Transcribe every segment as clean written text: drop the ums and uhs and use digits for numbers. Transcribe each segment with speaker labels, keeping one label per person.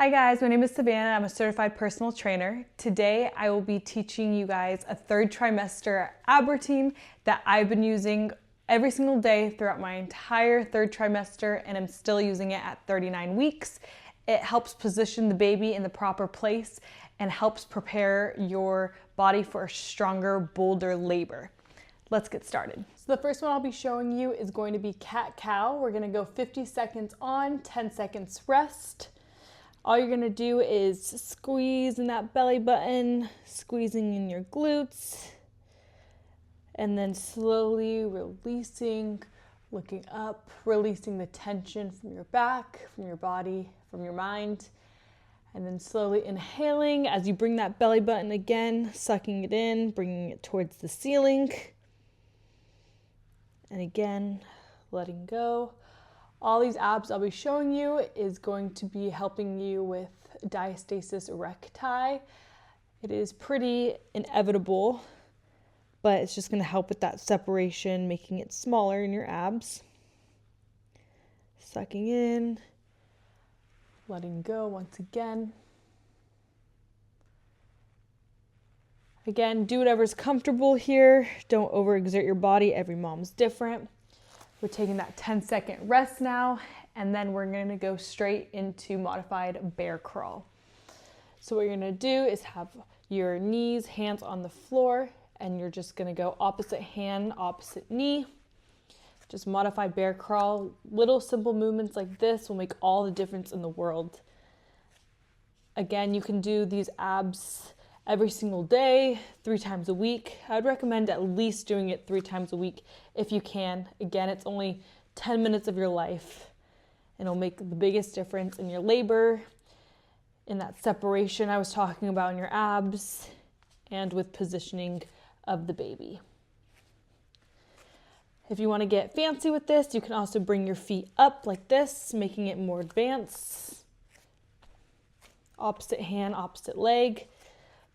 Speaker 1: Hi guys, my name is Savannah. I'm a certified personal trainer. Today I will be teaching you guys a third trimester ab routine that I've been using every single day throughout my entire third trimester, and I'm still using it at 39 weeks. It helps position the baby in the proper place and helps prepare your body for a stronger, bolder labor. Let's get started. So the first one I'll be showing you is going to be cat-cow. We're gonna go 50 seconds on, 10 seconds rest. All you're gonna do is squeeze in that belly button, squeezing in your glutes, and then slowly releasing, looking up, releasing the tension from your back, from your body, from your mind, and then slowly inhaling as you bring that belly button again, sucking it in, bringing it towards the ceiling, and again, letting go. All these abs I'll be showing you is going to be helping you with diastasis erecti. It is pretty inevitable, but it's just going to help with that separation, making it smaller in your abs. Sucking in, letting go once again. Again, do whatever's comfortable here. Don't overexert your body. Every mom's different. We're taking that 10-second rest now, and then we're gonna go straight into modified bear crawl. So what you're gonna do is have your knees, hands on the floor, and you're just gonna go opposite hand, opposite knee. Just modified bear crawl. Little simple movements like this will make all the difference in the world. Again, you can do these abs every single day, 3 times a week. I would recommend at least doing it 3 times a week if you can. Again, it's only 10 minutes of your life, and it'll make the biggest difference in your labor, in that separation I was talking about in your abs, and with positioning of the baby. If you want to get fancy with this, you can also bring your feet up like this, making it more advanced. Opposite hand, opposite leg.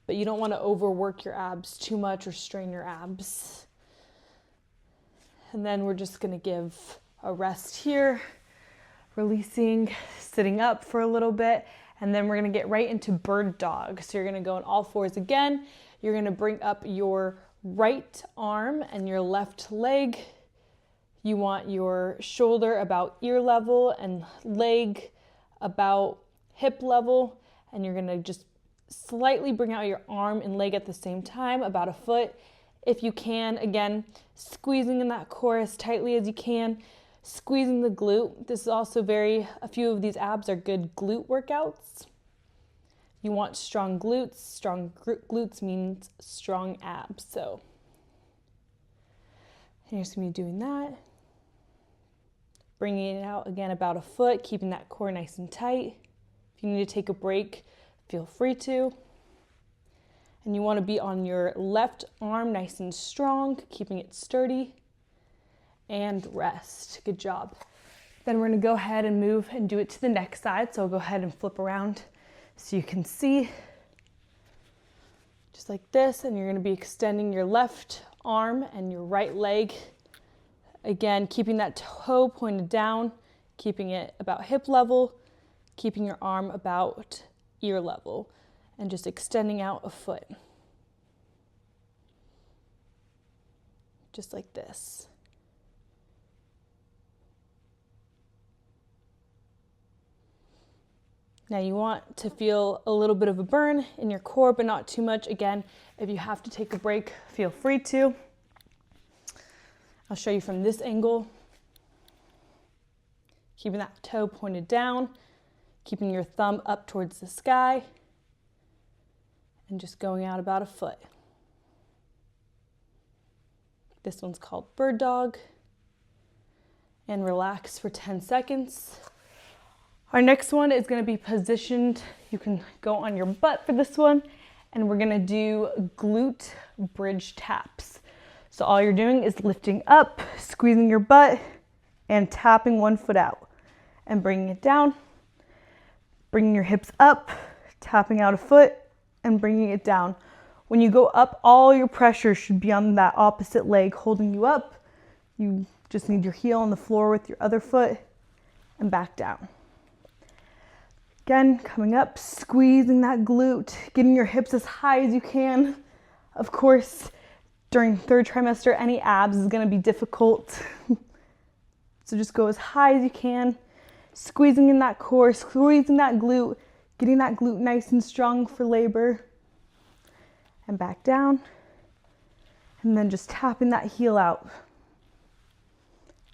Speaker 1: But you don't want to overwork your abs too much or strain your abs. And then we're just going to give a rest here, releasing, sitting up for a little bit, and then we're going to get right into bird dog. So you're going to go on all fours again. You're going to bring up your right arm and your left leg. You want your shoulder about ear level and leg about hip level, and you're going to just slightly bring out your arm and leg at the same time, about a foot. If you can, again, squeezing in that core as tightly as you can, squeezing the glute. This is also a few of these abs are good glute workouts. You want strong glutes. Strong glutes means strong abs. So you're just going to be doing that. Bringing it out again about a foot, keeping that core nice and tight. If you need to take a break, feel free to. And you want to be on your left arm nice and strong, keeping it sturdy, and rest. Good job. Then we're going to go ahead and move and do it to the next side. So I'll go ahead and flip around so you can see. Just like this, and you're going to be extending your left arm and your right leg. Again, keeping that toe pointed down, keeping it about hip level, keeping your arm about ear level, and just extending out a foot. Just like this. Now you want to feel a little bit of a burn in your core, but not too much. Again, if you have to take a break, feel free to. I'll show you from this angle. Keeping that toe pointed down, keeping your thumb up towards the sky, and just going out about a foot. This one's called bird dog. And relax for 10 seconds. Our next one is going to be positioned. You can go on your butt for this one, and we're going to do glute bridge taps. So all you're doing is lifting up, squeezing your butt, and tapping one foot out, and bringing it down. Bringing your hips up, tapping out a foot, and bringing it down. When you go up, all your pressure should be on that opposite leg holding you up. You just need your heel on the floor with your other foot, and back down. Again, coming up, squeezing that glute, getting your hips as high as you can. Of course, during third trimester, any abs is gonna be difficult. So just go as high as you can, squeezing in that core, squeezing that glute, getting that glute nice and strong for labor. And back down. And then just tapping that heel out.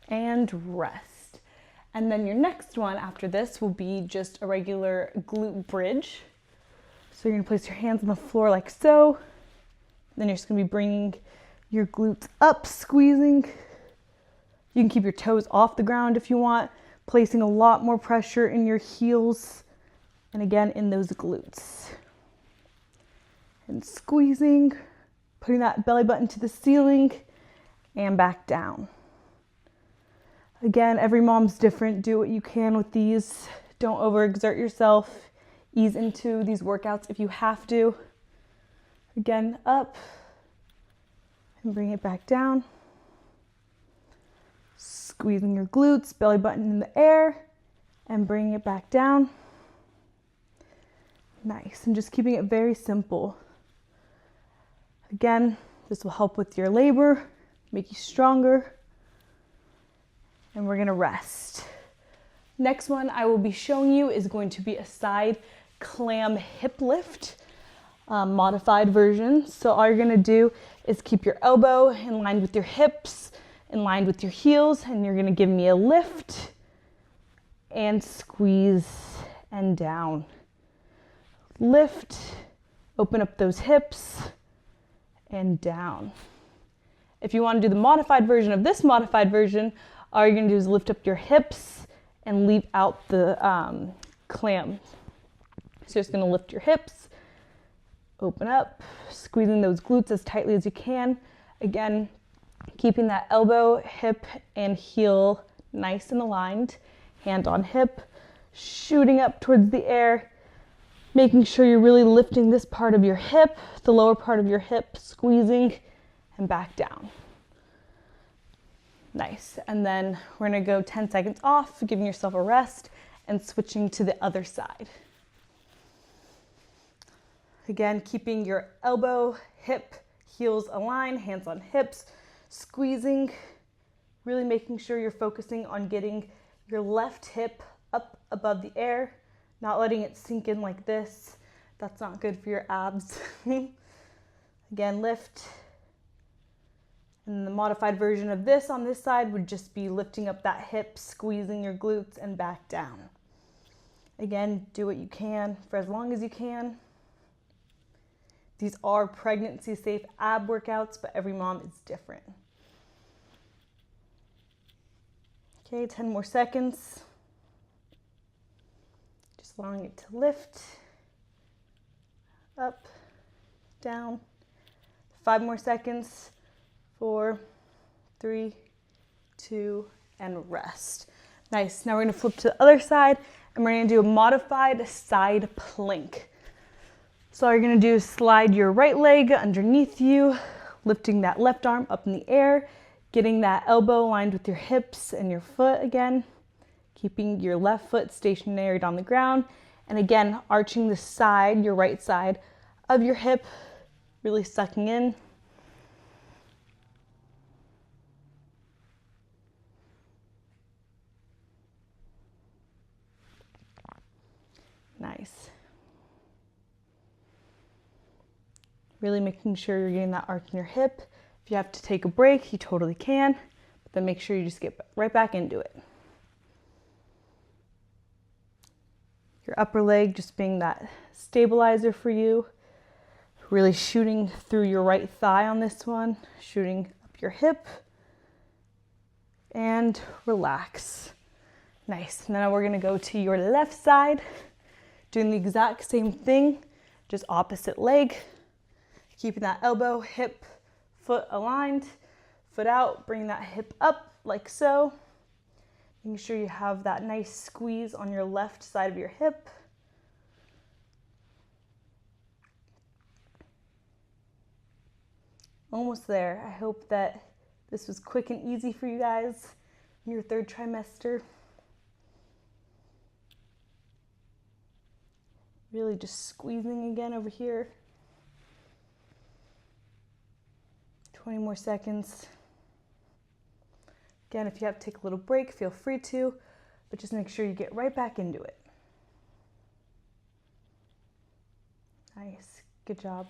Speaker 1: And rest. And then your next one after this will be just a regular glute bridge. So you're gonna place your hands on the floor like so. Then you're just gonna be bringing your glutes up, squeezing. You can keep your toes off the ground if you want, placing a lot more pressure in your heels and again in those glutes. And squeezing, putting that belly button to the ceiling and back down. Again, every mom's different. Do what you can with these. Don't overexert yourself. Ease into these workouts if you have to. Again, up and bring it back down. Squeezing your glutes, belly button in the air and bringing it back down. Nice, and just keeping it very simple. Again, this will help with your labor, make you stronger. And we're gonna rest. Next one I will be showing you is going to be a side clam hip lift, modified version. So all you're gonna do is keep your elbow in line with your hips, in line with your heels, and you're gonna give me a lift and squeeze and down. Lift, open up those hips and down. If you wanna do the modified version of this modified version, all you're gonna do is lift up your hips and leave out the clam. So you're just gonna lift your hips, open up, squeezing those glutes as tightly as you can. Again, keeping that elbow, hip, and heel nice and aligned. Hand on hip, shooting up towards the air, making sure you're really lifting this part of your hip, the lower part of your hip, squeezing, and back down. Nice, and then we're gonna go 10 seconds off, giving yourself a rest, and switching to the other side. Again, keeping your elbow, hip, heels aligned, hands on hips, squeezing, really making sure you're focusing on getting your left hip up above the air, not letting it sink in like this. That's not good for your abs. Again, lift. And the modified version of this on this side would just be lifting up that hip, squeezing your glutes and back down. Again, do what you can for as long as you can. These are pregnancy safe ab workouts, but every mom is different. Okay, 10 more seconds. Just allowing it to lift, up, down. 5 more seconds. 4, 3, 2, and rest. Nice, now we're gonna flip to the other side and we're gonna do a modified side plank. So all you're gonna do is slide your right leg underneath you, lifting that left arm up in the air, getting that elbow aligned with your hips and your foot again, keeping your left foot stationary on the ground, and again, arching the side, your right side of your hip, really sucking in. Nice. Really making sure you're getting that arch in your hip. If you have to take a break, you totally can, but then make sure you just get right back into it. Your upper leg just being that stabilizer for you. Really shooting through your right thigh on this one, shooting up your hip, and relax. Nice. Now we're gonna go to your left side. Doing the exact same thing, just opposite leg. Keeping that elbow, hip, foot aligned, foot out, bring that hip up like so. Making sure you have that nice squeeze on your left side of your hip. Almost there. I hope that this was quick and easy for you guys in your third trimester. Really just squeezing again over here. 20 more seconds. Again, if you have to take a little break, feel free to, but just make sure you get right back into it. Nice, good job.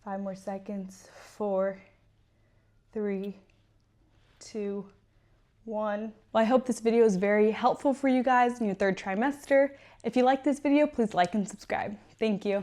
Speaker 1: 5 more seconds. 4, 3, 2, 1. Well, I hope this video is very helpful for you guys in your third trimester. If you like this video, please like and subscribe. Thank you.